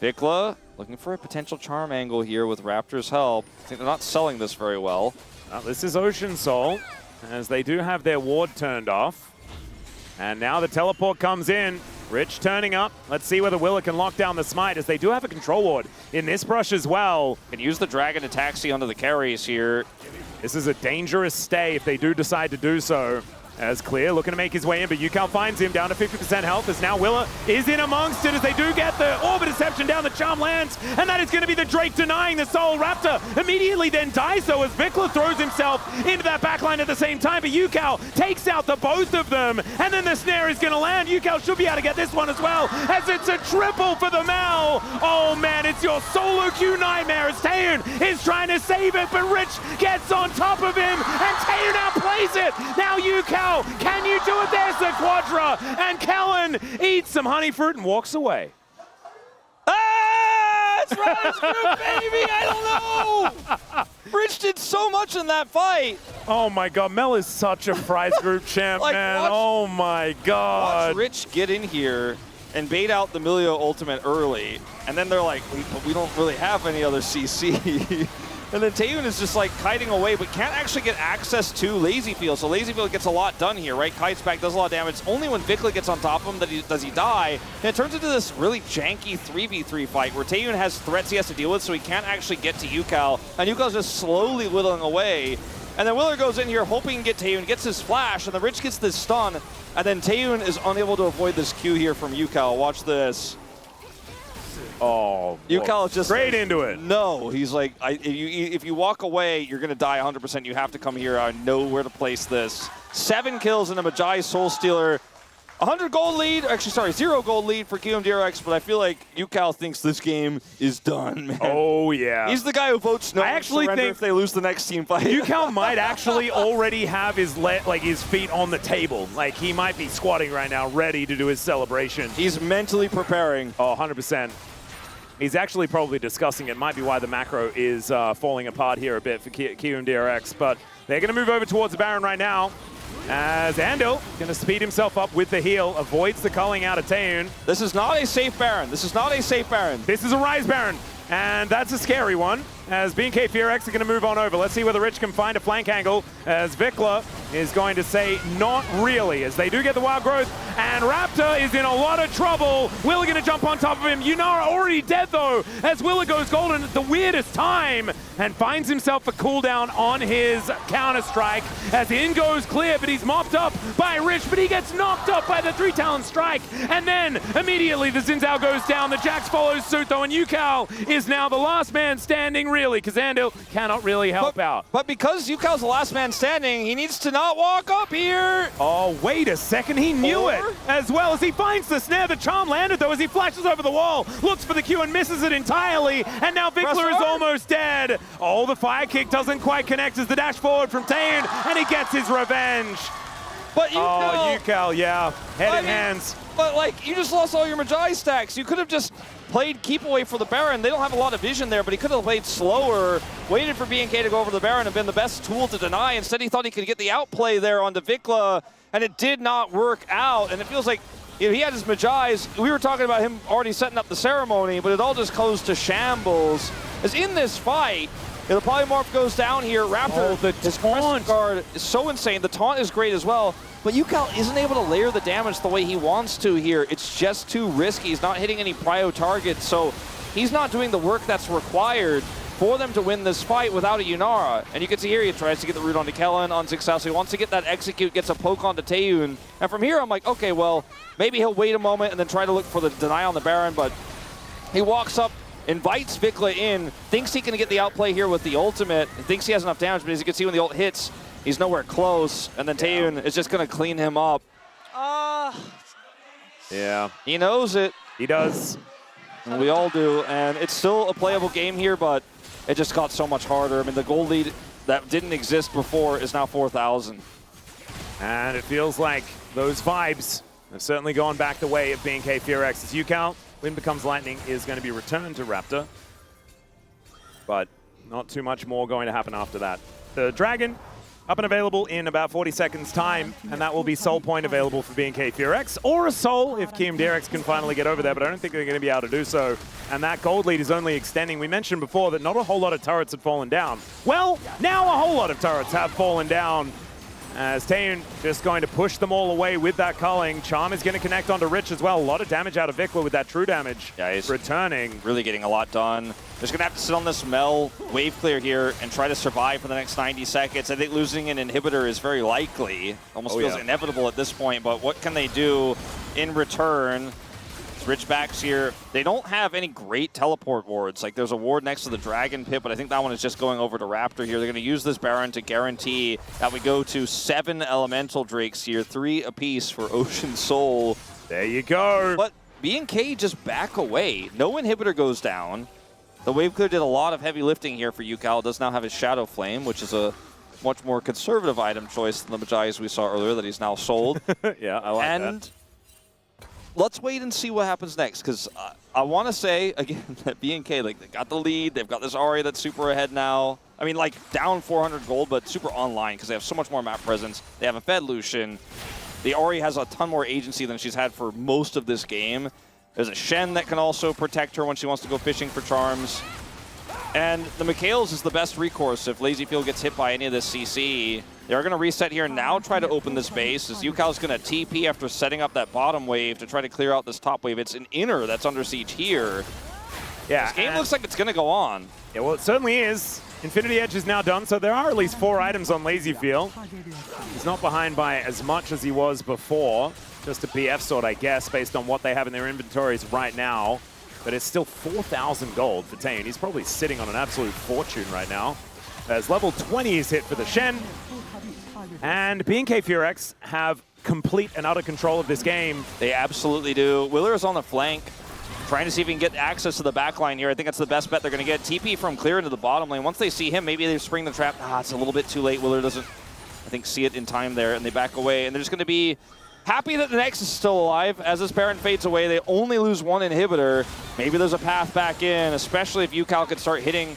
Vikla looking for a potential charm angle here with Raptor's help. I think they're not selling this very well. This is Ocean Soul, as they do have their ward turned off. And now the teleport comes in. Rich turning up. Let's see whether Willer can lock down the smite, as they do have a control ward in this brush as well. Can use the Dragon to taxi onto the carries here. This is a dangerous stay if they do decide to do so. As Clear looking to make his way in, but UCal finds him down to 50% health, as now Willer is in amongst it as they do get the Orb of Deception down. The charm lands, and that is going to be the Drake denying the soul. Raptor immediately then dies, though, as Vikla throws himself into that backline at the same time, but UCal takes out the both of them, and then the snare is going to land. UCal should be able to get this one as well, as it's a triple for the Mal. Oh man, it's your solo queue nightmare, as Taeyeon is trying to save it, but Rich gets on top of him, and Taeyeon outplays it. Now UCal, can you do it? There's the Quadra, and Kellen eats some honey fruit and walks away. Ah, it's Ron's group, baby! I don't know! Rich did so much in that fight. Oh my God, Mel is such a prize group champ, Like, man. watch- Oh my God. Watch Rich get in here and bait out the Milio ultimate early, and then they're like, we don't really have any other CC. And then Taeyeon is just like kiting away, but can't actually get access to Lazyfield. So Lazyfield gets a lot done here, right? Kites back, does a lot of damage. It's only when Vikla gets on top of him does he die. And it turns into this really janky 3v3 fight where Taeyeon has threats he has to deal with, so he can't actually get to UCal. And UCal's just slowly whittling away. And then Willer goes in here hoping to get Taeyeon, gets his flash, and then Rich gets this stun. And then Taeyeon is unable to avoid this Q here from UCal. Watch this. Oh, UCal is just straight like, into it. No, he's like, if you walk away, you're going to die 100%. You have to come here. I know where to place this. 7 kills in a Magi Soul Stealer. 100 gold lead. Actually, sorry, 0 gold lead for KRX, but I feel like UCal thinks this game is done, man. Oh, yeah. He's the guy who votes no. I actually surrender think if they lose the next team fight. UCal might actually already have his feet on the table. Like, he might be squatting right now, ready to do his celebration. He's mentally preparing. Oh, 100%. He's actually probably discussing it. Might be why the macro is falling apart here a bit for KRX. But they're going to move over towards the Baron right now, as Andil going to speed himself up with the heal, avoids the culling out of Taeyeon. This is not a safe Baron. This is not a safe Baron. This is a Rise Baron, and that's a scary one, as B&K KRX are going to move on over. Let's see whether Rich can find a flank angle, as Vikla is going to say not really, as they do get the Wild Growth, and Raptor is in a lot of trouble. Willer going to jump on top of him. Yunara already dead, though, as Willer goes golden at the weirdest time and finds himself a cooldown on his counter-strike, as in goes Clear, but he's mopped up by Rich, but he gets knocked up by the 3-talent strike, and then immediately the Xin Zhao goes down. The Jax follows suit, though, and UCal is now the last man standing, really, because Andil cannot really help out. But because UCal's the last man standing, he needs to not walk up here. Oh, wait a second, he knew it. as well as he finds the snare. The charm landed though as he flashes over the wall, looks for the Q and misses it entirely, and now Vikler is almost dead. Oh, the fire kick doesn't quite connect as the dash forward from Taeun, and he gets his revenge. But Yukal, yeah, head in hands. But like, you just lost all your Magi stacks. You could have just played keep away for the Baron. They don't have a lot of vision there, but he could have played slower, waited for BNK to go over the Baron and been the best tool to deny. Instead, he thought he could get the outplay there onto Vikla, and it did not work out. And it feels like he had his Magi's. We were talking about him already setting up the ceremony, but it all just goes to shambles. As in this fight, the Polymorph goes down here. Raptor, his Crescent Guard is so insane. The taunt is great as well. But Yukal isn't able to layer the damage the way he wants to here. It's just too risky. He's not hitting any prio targets, so he's not doing the work that's required for them to win this fight without a Yunara. And you can see here he tries to get the root onto Kellen, on Zigzao, so he wants to get that execute, gets a poke onto Taeun. And from here, I'm like, okay, well, maybe he'll wait a moment and then try to look for the deny on the Baron, but he walks up, invites Vikla in, thinks he can get the outplay here with the ultimate, thinks he has enough damage, but as you can see when the ult hits, he's nowhere close, and then Taeun is just going to clean him up. Yeah. He knows it. He does. And we all do, and it's still a playable game here, but it just got so much harder. I mean, the gold lead that didn't exist before is now 4,000. And it feels like those vibes have certainly gone back the way of BNK KRX. As Yukal, Wind Becomes Lightning is going to be returned to Raptor. But not too much more going to happen after that. The Dragon, up and available in about 40 seconds time, and that will be Soul Point available for BNK KRX, or a Soul if Kim DRX can finally get over there, but I don't think they're going to be able to do so. And that gold lead is only extending. We mentioned before that not a whole lot of turrets had fallen down. Well, now a whole lot of turrets have fallen down, as Taeun just going to push them all away with that culling. Charm is going to connect onto Rich as well. A lot of damage out of Vikla with that true damage returning. Really getting a lot done. Just going to have to sit on this Mel wave clear here and try to survive for the next 90 seconds. I think losing an inhibitor is very likely. Almost feels inevitable at this point, but what can they do in return? Rich backs here. They don't have any great teleport wards. Like, there's a ward next to the Dragon Pit, but I think that one is just going over to Raptor here. They're going to use this Baron to guarantee that we go to 7 Elemental Drakes here, 3 apiece for Ocean Soul. There you go. But BNK just back away. No inhibitor goes down. The wave clear did a lot of heavy lifting here for Yukal. Does now have his Shadow Flame, which is a much more conservative item choice than the Magi's we saw earlier that he's now sold. Yeah, I like that. Let's wait and see what happens next, because I want to say, again, that BNK, like, they got the lead. They've got this Ahri that's super ahead now. I mean, like, down 400 gold, but super online because they have so much more map presence. They have a Fed Lucian. The Ahri has a ton more agency than she's had for most of this game. There's a Shen that can also protect her when she wants to go fishing for charms. And the Mikhails is the best recourse if Lazy Field gets hit by any of this CC. They're going to reset here and now try to open this base as Yukal's going to TP after setting up that bottom wave to try to clear out this top wave. It's an inner that's under siege here. Yeah, this game looks like it's going to go on. Yeah, well, it certainly is. Infinity Edge is now done, so there are at least 4 items on Lazy Field. He's not behind by as much as he was before. Just a BF sword, I guess, based on what they have in their inventories right now. But it's still 4,000 gold for Taeun. He's probably sitting on an absolute fortune right now. As level 20 is hit for the Shen. And BNK KRX have complete and utter control of this game. They absolutely do. Willer is on the flank, trying to see if he can get access to the back line here. I think that's the best bet they're going to get. TP from clear into the bottom lane. Once they see him, maybe they spring the trap. It's a little bit too late. Willer doesn't, I think, see it in time there, and they back away. And they're just going to be happy that the Nexus is still alive. As this Baron fades away, they only lose 1 inhibitor. Maybe there's a path back in, especially if Yukal could start hitting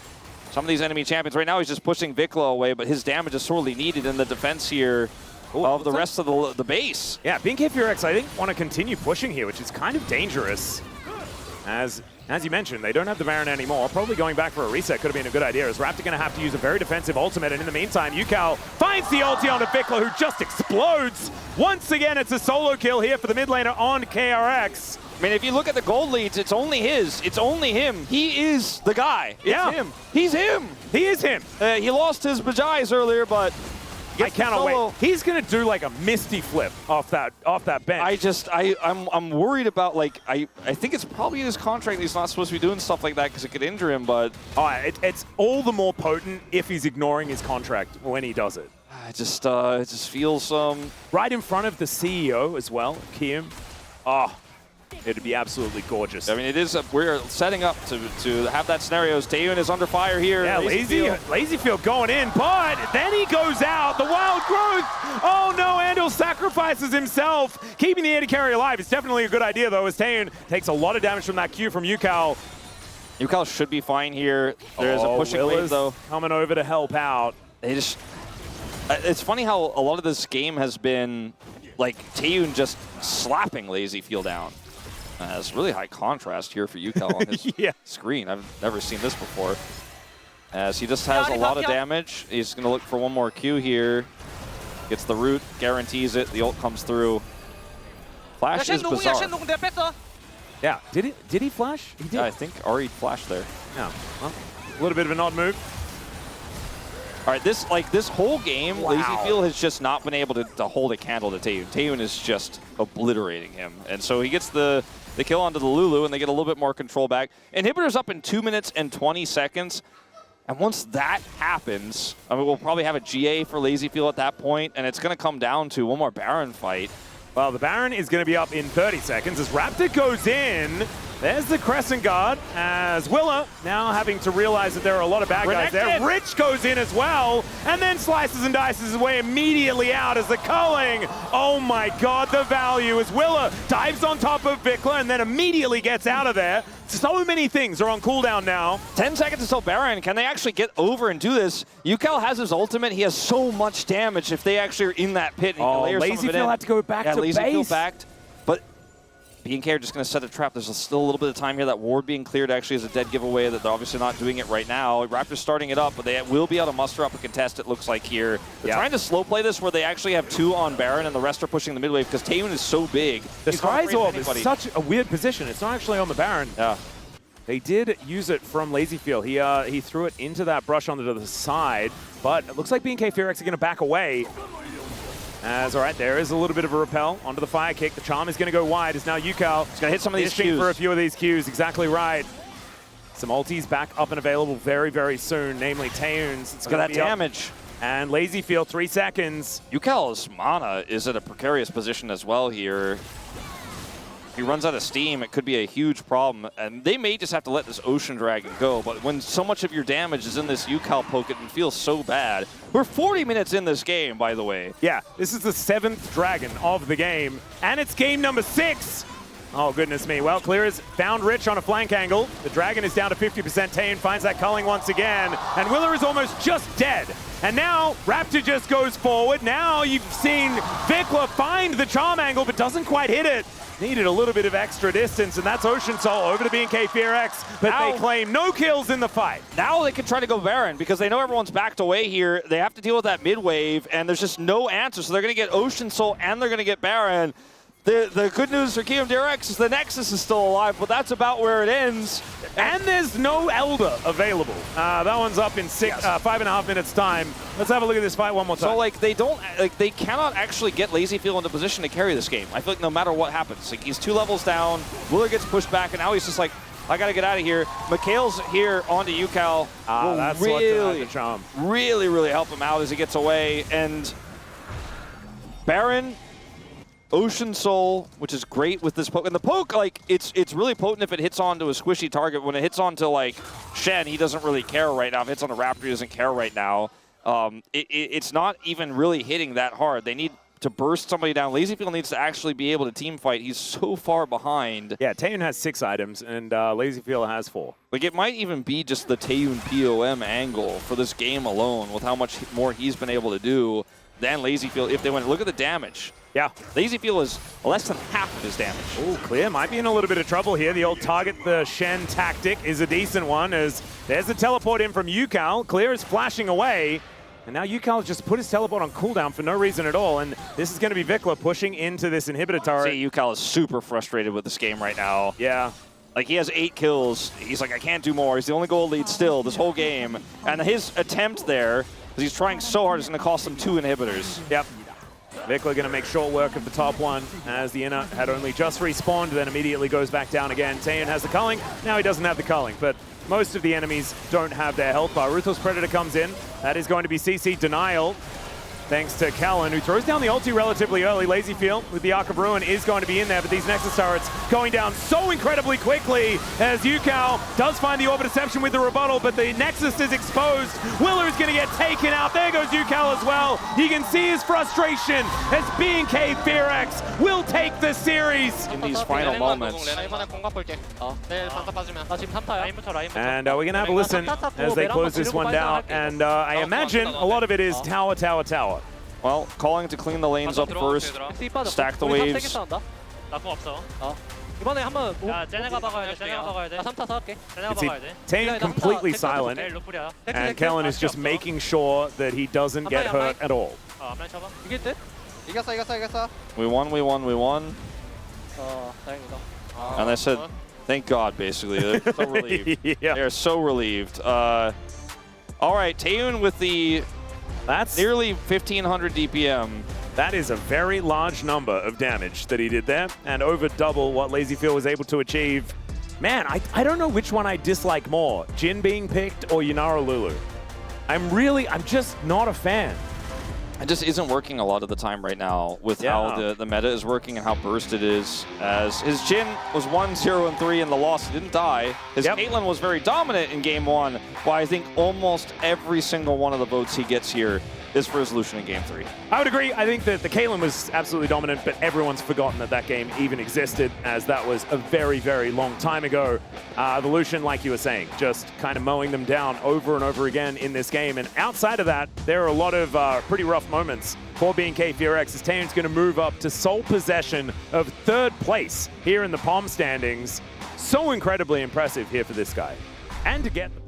some of these enemy champions. Right now, he's just pushing Vikla away, but his damage is sorely needed in the defense here of the rest of the base. Yeah, BNK KRX, I think, want to continue pushing here, which is kind of dangerous. As you mentioned, they don't have the Baron anymore. Probably going back for a reset could have been a good idea, as Raptor going to have to use a very defensive ultimate, and in the meantime, Yukal finds the ulti onto Vikla, who just explodes. Once again, it's a solo kill here for the mid laner on KRX. I mean, if you look at the gold leads, it's only his. It's only him. He is the guy. It's him. He's him. He is him. He lost his Magi's earlier, but I cannot wait. He's gonna do like a Misty flip off that bench. I'm worried about, like, I think it's probably in his contract that he's not supposed to be doing stuff like that because it could injure him, but it's all the more potent if he's ignoring his contract when he does it. It just feels right in front of the CEO as well, Kium. Oh, it'd be absolutely gorgeous. I mean, it is. We're setting up to have that scenario. Taeyun is under fire here. Yeah, LazyField going in, but then he goes out. The wild growth. Oh no, Andal sacrifices himself. Keeping the AD carry alive is definitely a good idea though, as Taeyun takes a lot of damage from that Q from UCal. UCal should be fine here. There's a pushing wave though. Coming over to help out. They just. It's funny how a lot of this game has been like Taeyun just slapping LazyField down. It's really high contrast here for UCal on his screen. I've never seen this before. As he just has a lot of damage. He's going to look for one more Q here. Gets the root, guarantees it. The ult comes through. Flash is bizarre. Yeah, did he flash? He did. Yeah, I think Ari flashed there. Yeah, well, a little bit of an odd move. All right, this whole game, LazyField has just not been able to hold a candle to Taeyun. Taeyun is just obliterating him. And so he gets the kill onto the Lulu, and they get a little bit more control back. Inhibitor's up in 2 minutes and 20 seconds. And once that happens, I mean, we'll probably have a GA for LazyField at that point, and it's going to come down to one more Baron fight. Well, the Baron is going to be up in 30 seconds as Raptor goes in. There's the Crescent Guard as Willa now having to realize that there are a lot of bad guys there. Rich goes in as well and then slices and dices his way immediately out as the culling. Oh my god, the value as Willa dives on top of Vikla and then immediately gets out of there. So many things are on cooldown now. 10 seconds until Baron. Can they actually get over and do this? UCal has his ultimate. He has so much damage if they actually are in that pit. And LazyField had to go back to base. LazyField backed. But BNK are just going to set a trap. There's still a little bit of time here. That ward being cleared actually is a dead giveaway that they're obviously not doing it right now. Raptors starting it up, but they will be able to muster up a contest, it looks like here. They're trying to slow play this where they actually have 2 on Baron and the rest are pushing the mid wave because Taeyun is so big. The Sky's Orb is such a weird position. It's not actually on the Baron. Yeah. They did use it from LazyField. He threw it into that brush onto the side, but it looks like BNK KRX are going to back away. As, all right, there is a little bit of a repel onto the fire kick. The charm is going to go wide as now UCal is going to hit some of these Qs. For a few of these Qs, exactly right. Some ultis back up and available very, very soon, namely Taeyun's. It's got that damage. And LazyField, 3 seconds. UCal's mana is at a precarious position as well here. If he runs out of steam, it could be a huge problem. And they may just have to let this Ocean Dragon go. But when so much of your damage is in this UCal poke, it feels so bad. We're 40 minutes in this game, by the way. Yeah, this is the 7th Dragon of the game. And it's game number 6. Oh, goodness me. Well, Clear has found Rich on a flank angle. The Dragon is down to 50%. Taeyun finds that culling once again. And Willer is almost just dead. And now Raptor just goes forward. Now you've seen Vikla find the charm angle, but doesn't quite hit it. Needed a little bit of extra distance, and that's Ocean Soul over to BNK KRX, but now, they claim no kills in the fight. Now they can try to go Baron because they know everyone's backed away here. They have to deal with that mid wave, and there's just no answer. So they're going to get Ocean Soul, and they're going to get Baron. The good news for KRX is the Nexus is still alive, but that's about where it ends. And there's no Elder available. That one's up in 5.5 minutes time. Let's have a look at this fight one more time. So like they cannot actually get LazyField into position to carry this game. I feel like no matter what happens, like he's 2 levels down. Willer gets pushed back, and now he's just like, I gotta get out of here. Mikhail's here onto UCal. That's really, charm. Really help him out as he gets away. And Baron, Ocean Soul, which is great with this poke. And the poke, like, it's really potent if it hits onto a squishy target. When it hits onto, like, Shen, he doesn't really care right now. If it hits on a Raptor, he doesn't care right now. It's not even really hitting that hard. They need to burst somebody down. LazyField needs to actually be able to team fight. He's so far behind. Yeah, Taeyun has 6 items, and LazyField has 4. Like, it might even be just the Taeyun POM angle for this game alone with how much more he's been able to do than LazyField if they went. Look at the damage. Yeah. LazyField is less than half of his damage. Oh, Clear might be in a little bit of trouble here. The old target the Shen tactic is a decent one as there's the teleport in from UCal. Clear is flashing away. And now UCal has just put his teleport on cooldown for no reason at all. And this is going to be Vikla pushing into this inhibitor turret. See, UCal is super frustrated with this game right now. Yeah. Like, he has 8 kills. He's like, I can't do more. He's the only goal lead still this whole game. And his attempt there, because he's trying so hard, is going to cost him 2 inhibitors. Yep. Vikla going to make short work of the top one as the inner had only just respawned, then immediately goes back down again. Taeyun has the culling. Now he doesn't have the culling, but most of the enemies don't have their health bar. Ruthless Predator comes in. That is going to be CC Denial. thanks to Callan, who throws down the ulti relatively early. Lazy Field with the Arc of Ruin is going to be in there, but these Nexus turrets going down so incredibly quickly as Yukao does find the Orbit Deception with the rebuttal, but the Nexus is exposed. Willer's going to get taken out. There goes Yukao as well. You can see his frustration as BNK KRX will take the series. In these final moments. And we're going to have a listen as they close this one down. And I imagine a lot of it is tower, tower, tower. Well, calling to clean the lanes up first, stack the waves. 이번에 한번 야, 쟤네가 박아야 돼. 쟤네가 박아야 돼. 3타서 할게. 쟤네가 박아야 돼. Tane completely silent, and Kellen is just making sure that he doesn't get hurt at all. 앞라인 쳐봐. 이길 듯? 이겼어. We won. 다행이다. And they said, thank God, basically. They're so relieved. Yeah. They're so relieved. All right, Taeyoon with the That's nearly 1,500 DPM. That is a very large number of damage that he did there, and over double what Lazyfield was able to achieve. Man, I don't know which one I dislike more, Jin being picked or Yunara Lulu. I'm just not a fan. It just isn't working a lot of the time right now with how the meta is working and how burst it is. As his Jin was 1-0-3 in the loss, he didn't die. His Caitlyn was very dominant in game one, while I think almost every single one of the votes he gets here is for his Lucian in game 3. I would agree. I think that the Caitlyn was absolutely dominant, but everyone's forgotten that that game even existed, as that was a very, very long time ago. The Lucian, like you were saying, just kind of mowing them down over and over again in this game. And outside of that, there are a lot of pretty rough moments for BNK KRX. His team's going to move up to sole possession of 3rd place here in the POM standings. So incredibly impressive here for this guy. And to get the